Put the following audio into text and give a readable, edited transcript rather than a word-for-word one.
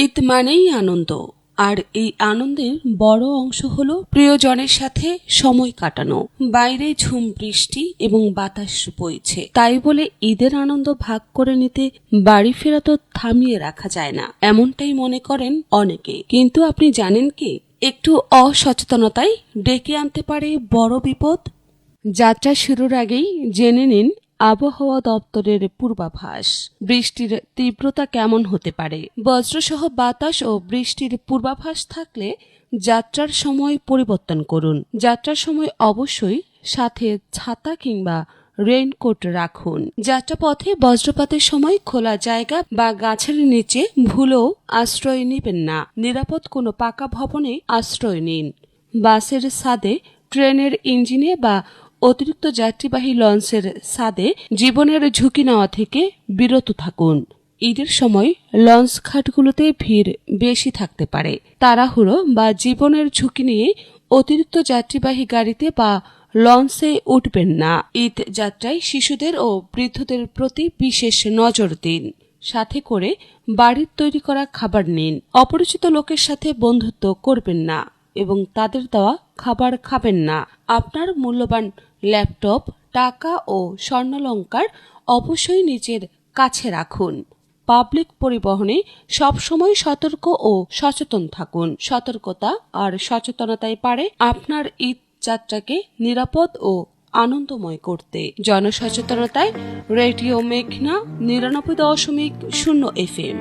ঈদ মানেই আনন্দ, আর এই আনন্দের বড় অংশ হলো প্রিয়জনের সাথে সময় কাটানো। বাইরে ঝুম বৃষ্টি এবং বাতাস বইছে, তাই বলে ঈদের আনন্দ ভাগ করে নিতে বাড়ি ফেরা তো থামিয়ে রাখা যায় না, এমনটাই মনে করেন অনেকে। কিন্তু আপনি জানেন কি, একটু অসচেতনতাই ডেকে আনতে পারে বড় বিপদ। যাত্রা শুরুর আগেই জেনে নিন আবহাওয়া দপ্তরের পূর্বাভাস। বৃষ্টির তীব্রতা কেমন হতে পারে? বজ্রসহ বাতাস ও বৃষ্টির পূর্বাভাস থাকলে যাত্রার সময় পরিবর্তন করুন। যাত্রার সময় অবশ্যই সাথে ছাতা কিংবা রেইনকোট রাখুন। যাত্রাপথে বজ্রপাতের সময় খোলা জায়গা বা গাছের নিচে ভুলেও আশ্রয় নেবেন না। নিরাপদ কোনো পাকা ভবনে আশ্রয় নিন। বাসের ছাদে, ট্রেনের ইঞ্জিনে বা অতিরিক্ত যাত্রীবাহী লঞ্চের ছাদে জীবনের ঝুঁকি নেওয়া থেকে বিরত থাকুন। ঈদের সময় লঞ্চ ঘাটগুলোতে ভিড় বেশি থাকতে পারে। তাড়াহুড়ো বা জীবনের ঝুঁকি নিয়ে অতিরিক্ত যাত্রীবাহী গাড়িতে বা লঞ্চে উঠবেন না। ঈদ যাত্রায় শিশুদের ও বৃদ্ধদের প্রতি বিশেষ নজর দিন। সাথে করে বাড়ির তৈরি করা খাবার নিন। অপরিচিত লোকের সাথে বন্ধুত্ব করবেন না এবং তাদের দেওয়া খাবার খাবেন না। আপনার মূল্যবান ল্যাপটপ, টাকা ও স্বর্ণালংকার অবশ্যই নিজের কাছে রাখুন। পাবলিক পরিবহনে সবসময় সতর্ক ও সচেতন থাকুন। সতর্কতা আর সচেতনতাই পারে আপনার ঈদ যাত্রাকে নিরাপদ ও আনন্দময় করতে। জনসচেতনতায় রেডিও মেঘনা ৯৯.০ FM।